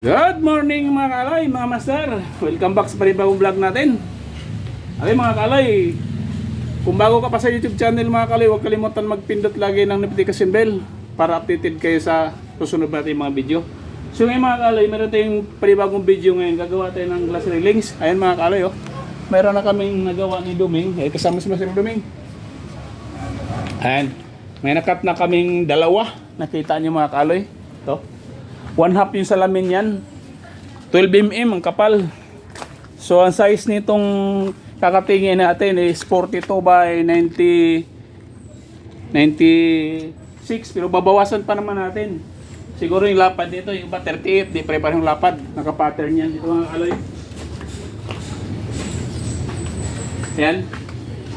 Good morning mga kalay, mga master. Welcome back sa panibagong vlog natin. Okay mga kalay, kung bago ka pa sa YouTube channel mga kalay, huwag kalimutan magpindot lagi ng notification bell para updated kayo sa susunod natin mga video. So ngayon mga kalay, meron tayong panibagong video ngayon. Gagawa tayo ng glass railings. Ayan mga kalay, oh. Meron na kaming nagawa ni Duming. Kasama si Master Duming. Ayan, may nakat na kaming dalawa. Nakita niyo mga kalay. Ito 1/2 yung salamin yan. 12 mm ang kapal. So ang size nitong kakatingin natin is 42 by 96. Pero babawasan pa naman natin. Siguro yung lapad nito, yung iba 38. Di prepare yung lapad. Naka-pattern yan. Dito mga kaloy. Ayan.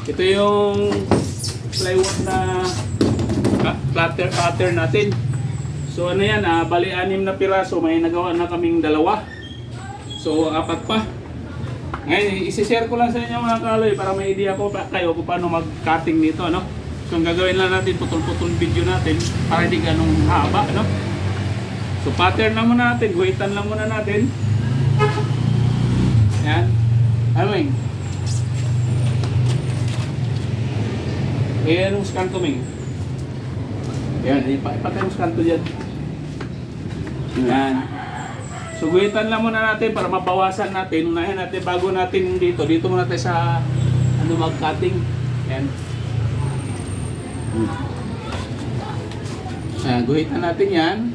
Ito yung plywood na pattern natin. So ano yan, bali 6 na piraso, may nagawa na kaming dalawa. So 4 pa. Ngayon, isi-share ko lang sa inyo mga kaloy para may idea ko kayo kung paano mag-cutting nito, ano? So ang gagawin lang natin, putol-putol video natin para hindi ganong haba, ano? So pattern lang muna natin, guhitan lang muna natin. Ayan. Ano yung? Ayan yung skanto ming. Ayan, ipatay yung skanto dyan. Ayan. So guhitan lang muna natin para mabawasan natin. Unahin natin bago natin dito muna tayo sa mag-cutting. Ayan. Ayan, guhitan natin yan.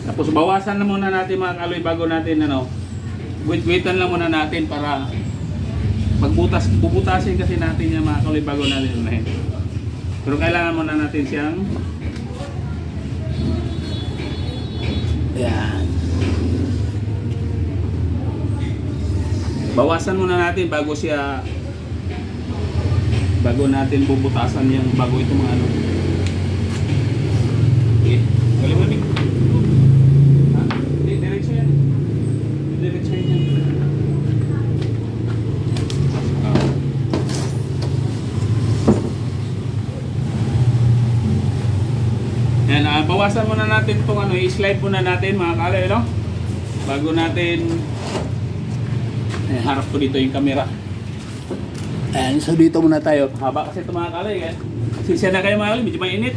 Tapos bawasan na muna natin mga kaloy bago natin guhit-guhitan lang muna natin para bubutasin kasi natin yung mga kaloy bago natin unahin. Pero kailangan muna natin siyang ayan. Bawasan muna natin bago natin bubutasan yung bago ito mga ano. Okay, galing. Diretso yan. Diretso yan. Yan, bawasan muna natin itong i-slide muna natin mga kalay, no? Bago natin harap ko dito yung camera. Ayan, so dito muna tayo. Haba kasi ito mga kalay, eh. Sinsya na kayo mga kalay, medyo mainit.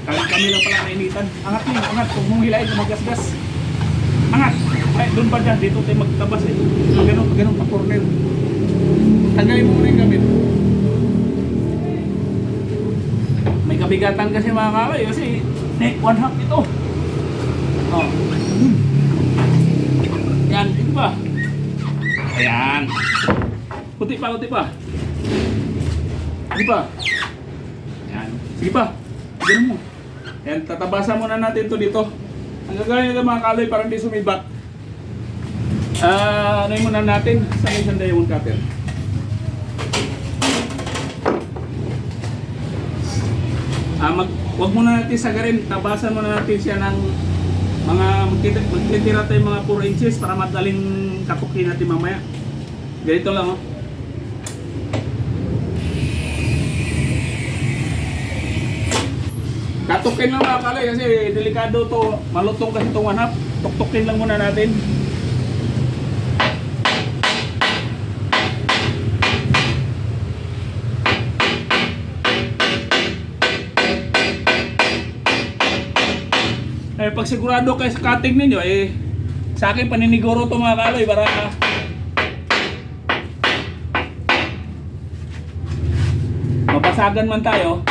Kami lang pala nainitan. Angat nyo, angat. Kung mong hilain, magasgas. Angat. Ay, doon pa dyan. Dito tayo magtabas eh. Ganun pa corner. Tanggalin mo muna yung gamit. May kabigatan kasi mga kalay. Kasi 1/2 ito. Yan, ito ba? Ayan. Kunti pa. Sige pa. Ayan. Sige pa. Ganun mo. Ayan, tatabasan muna natin ito dito. Ang gagawin nito mga kaloy para hindi sumibat. Ano yung muna natin? Sa diamond cutter. Wag muna natin sagarin. Tabasan muna natin siya ng mga magtitira tayo mga 4 inches para madaling katukin natin mamaya. Ganito lang, oh. Katukin lang mga kalay kasi delikado to. Malutong kasi itong 1/2. Tuktukin lang muna natin. Pag sigurado kayo sa cutting ninyo, sa akin paniniguro to mga kalay para mabasagan man tayo.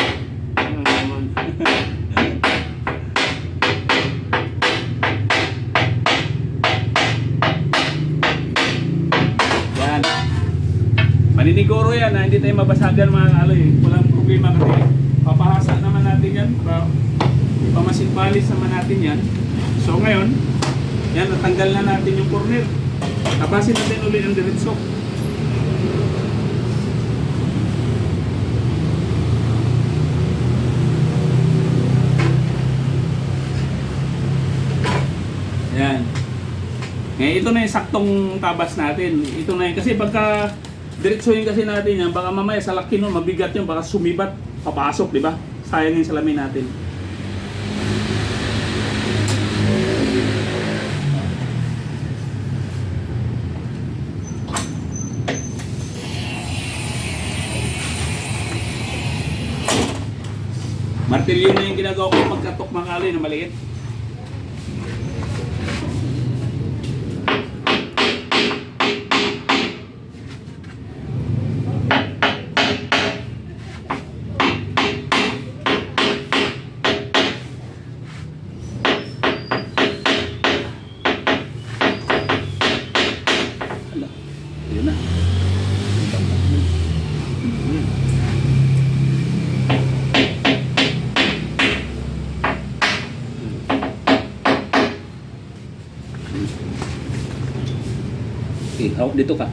Yan. Paniniguro yan, hindi tayo mabasagan mga kalay. Walang problema kasi papahasa naman natin yan. Pamasin-palis naman natin yan. So ngayon, yan, natanggal na natin yung corner. Tabasin natin ulit ang diretso. Yan. Ngayon, ito na yung saktong tabas natin. Ito na yun. Kasi pagka diretsuhin kasi natin yan, baka mamaya sa laki nun, mabigat yun, baka sumibat, papasok, di ba? Sayang yung salamin natin. Martilyo na yung ginagawa ko pagkatok mga kaloy na maliit. Yun na. Okay, hawak dito ka.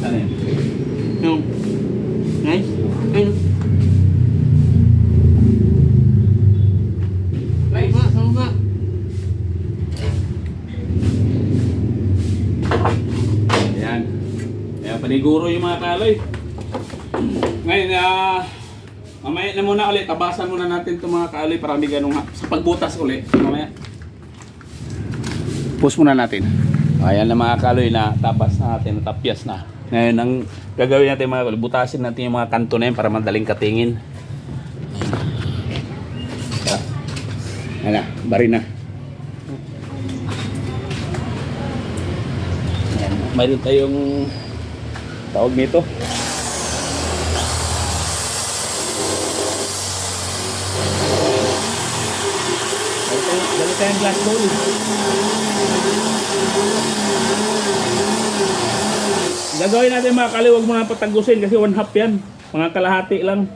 Ano yan? Yung, nice. Ayun. Nice. Sama ba? Ayan. Ayan, paniguro yung mga kaloy. Ngayon, mamaya na muna ulit. Tabasan muna natin itong mga kaloy para hindi ganun sa pagbutas ulit. Mamaya. Push muna natin. Ayan na mga kaloy na tabas na natin, natapyas na. Ngayon, ang gagawin natin mga kaloy, butasin natin yung mga kanto na yun para madaling katingin. Ayan na, bari na. Ayan, mayroon tayong tawag nito. Dali tayong glass bowl. Gagawin natin mga kaloy, huwag mo na patagusin kasi 1/2 yan. Mga kalahati lang.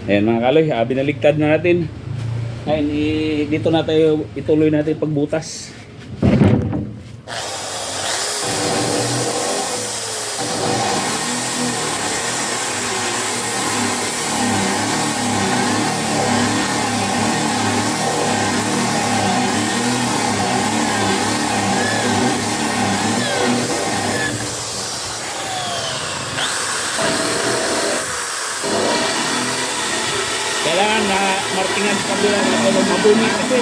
Ayan mga kaloy, binaligtad na natin. Ngayon, dito na tayo, ituloy natin pagbutas. Kailangan na martingan sa kabila na mabumi kasi.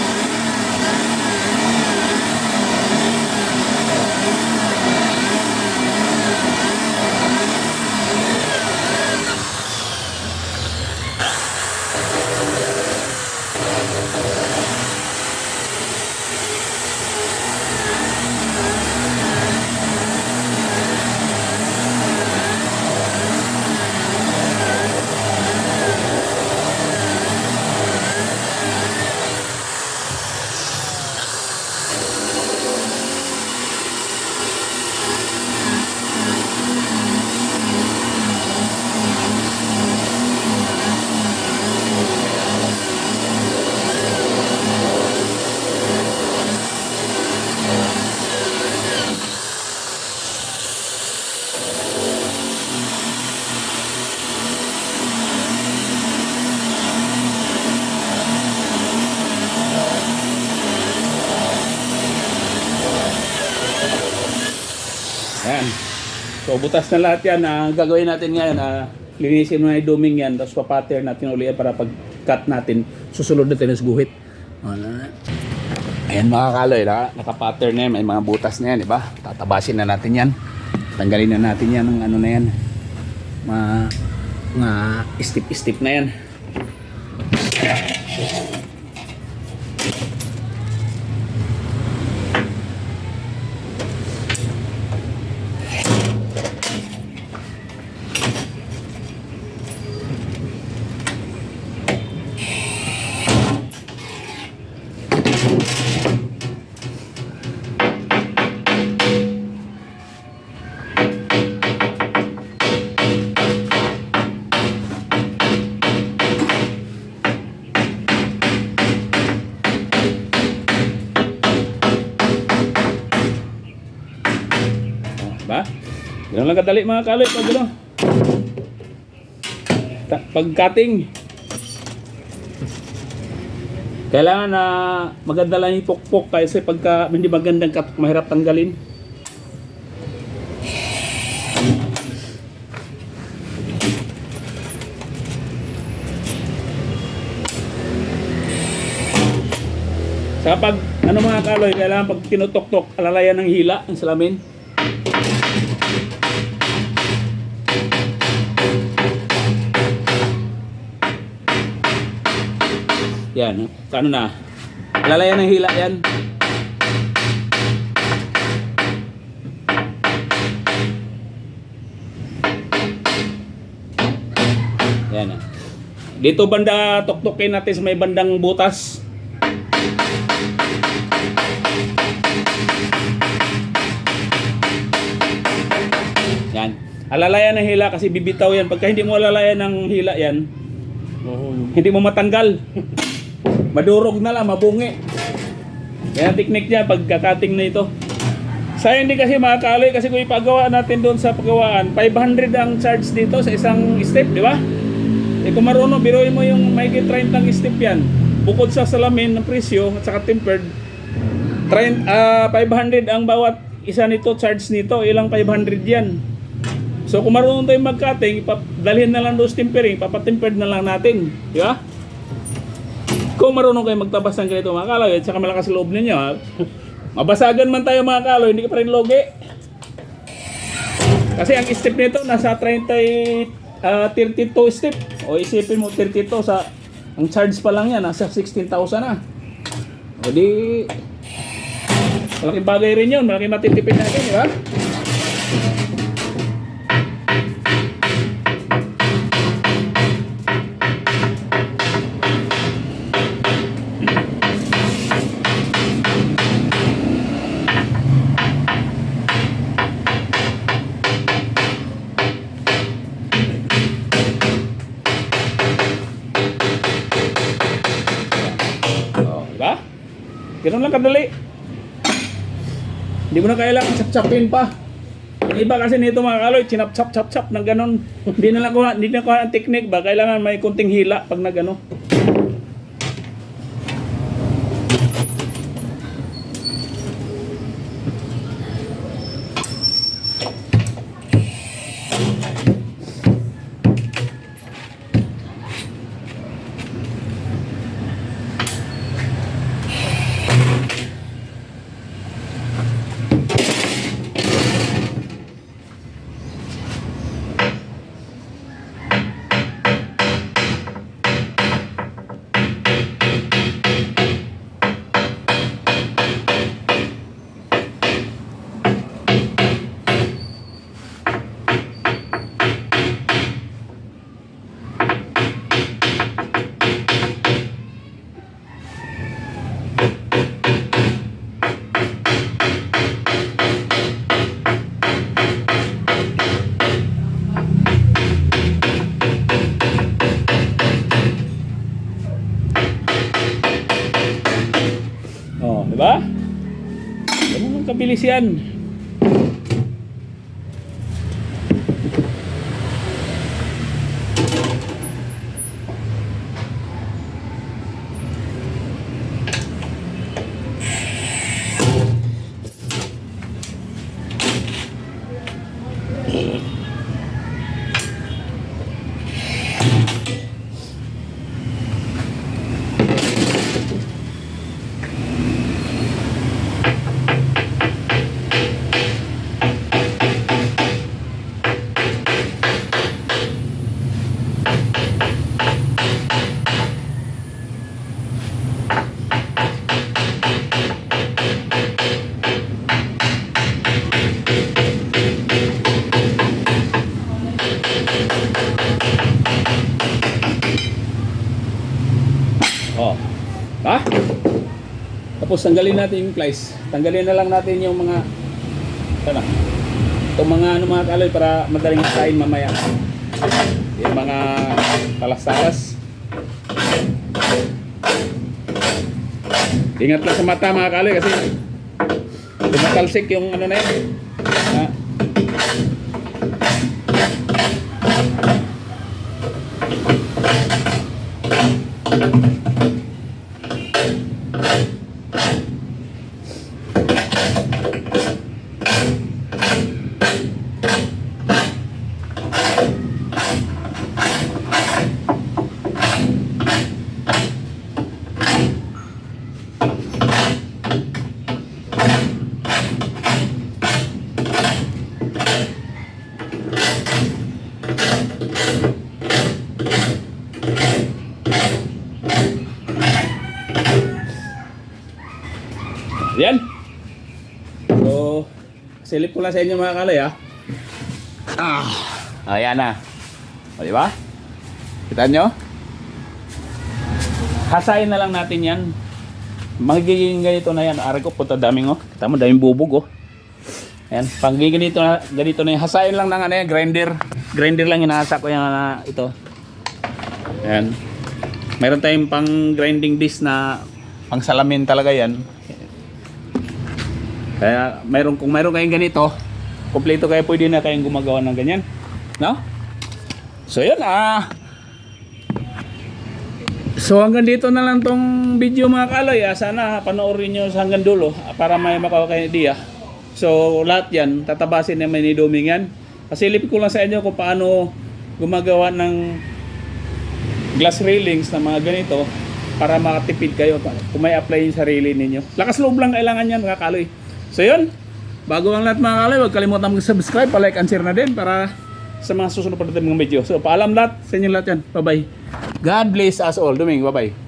Ayan. So butas na lahat yan. Ang gagawin natin ngayon, linisin mo na yung duming yan, tapos papatter natin ulit para pag cut natin, susunod natin yung guhit. Ayan mga kaloy, nakapatter na yan, may mga butas na yan, diba? Tatabasin na natin yan. Tanggalin na natin yan ng ano na yan. Mga istip-istip na yan. Ba? Ganun lang kadali mga kaloy pag ano. Pag cutting. Kailangan na maganda lang yung pukpok kasi pagka hindi magandang cut, mahirap tanggalin. Saka pag ano mga kaloy, kailangan pag tinutok-tok, alalayan ng hila ang salamin. Yan, ano na. Alalayan ng hila yan. Yan. Dito banda tuktukin natin sa may bandang butas. Yan. Alalayan ng hila kasi bibitaw yan. Pagka hindi mo alalayan ng hila yan, hindi mo matanggal. Madurog na lang, mabungi. Yan ang technique niya pagkakating na ito. Sayang hindi kasi mga kaloy kasi kung ipagawa natin doon sa pagawaan, 500 ang charge dito sa isang step, di ba? Eh kung marunong, biruin mo yung mahigit 30 step yan. Bukod sa salamin ng presyo at saka tempered, 500 ang bawat isa nito, charge nito, ilang 500 yan. So kung marunong tayong mag-cutting, dalhin na lang doon sa tempering, papatempered na lang natin, di ba? Kung marunong kayo magtabas ng ganito mga kaloy at saka malakas loob ninyo, mabasagan man tayo mga kaloy, hindi ka pa rin logi. Kasi ang step nito nasa 32 step. O isipin mo 32 sa ang charge pa lang yan, nasa 16,000 na. O di malaking bagay rin yun, malaking matitipid natin, di ba? Diba? Ganun lang kadali. Hindi mo na kailangan chap-chapin pa. Yung iba kasi nito mga kaloy, chinap-chap-chap-chap ng ganun. Hindi na kuha ang technique ba? Kailangan may kunting hila pag nagano. Diba? Ganun ang kabilis yan. Tapos tanggalin natin yung plies. Tanggalin na lang natin yung mga sana. Itong mga ano mga kaloy para madaling hasain mamaya. Yung mga talas-talas. Ingat lang sa mata mga kaloy kasi tumatalsik yung ano na yun. Yan. So, silip ko lang sa inyo mga kalay ha. Ayan na. O diba? Kita nyo? Hasain na lang natin yan. Magiging ganito na yan. Ari ko, puta daming oh. Kita mo, daming bubog oh. Ayan. Pag ganito na yan. Hasain lang ng ano yan, grinder. Grinder lang hinahasa ko yung ito. Ayan. Meron tayong pang grinding disc na pang salamin talaga yan. Kaya kung mayroon kayong ganito, kompleto kayo, pwede na kayong gumagawa ng ganyan. No? So yun So hanggang dito na lang tong video mga kaloy. Sana panoorin nyo sa hanggang dulo para may makawa kayo idea. So lahat yan, tatabasin naman ni Doming yan. Pasilip ko lang sa inyo kung paano gumagawa ng glass railings na mga ganito para makatipid kayo kung may apply yung sarili ninyo. Lakas loob lang kailangan yan mga kaloy. So yun, bago ang lahat mga kaloy, huwag kalimutan mag-subscribe, pa-like and share na din para sa mga susunod pa natin mga video. So paalam lahat sa inyo lahat yan. Bye bye. God bless us all. Doming, bye bye.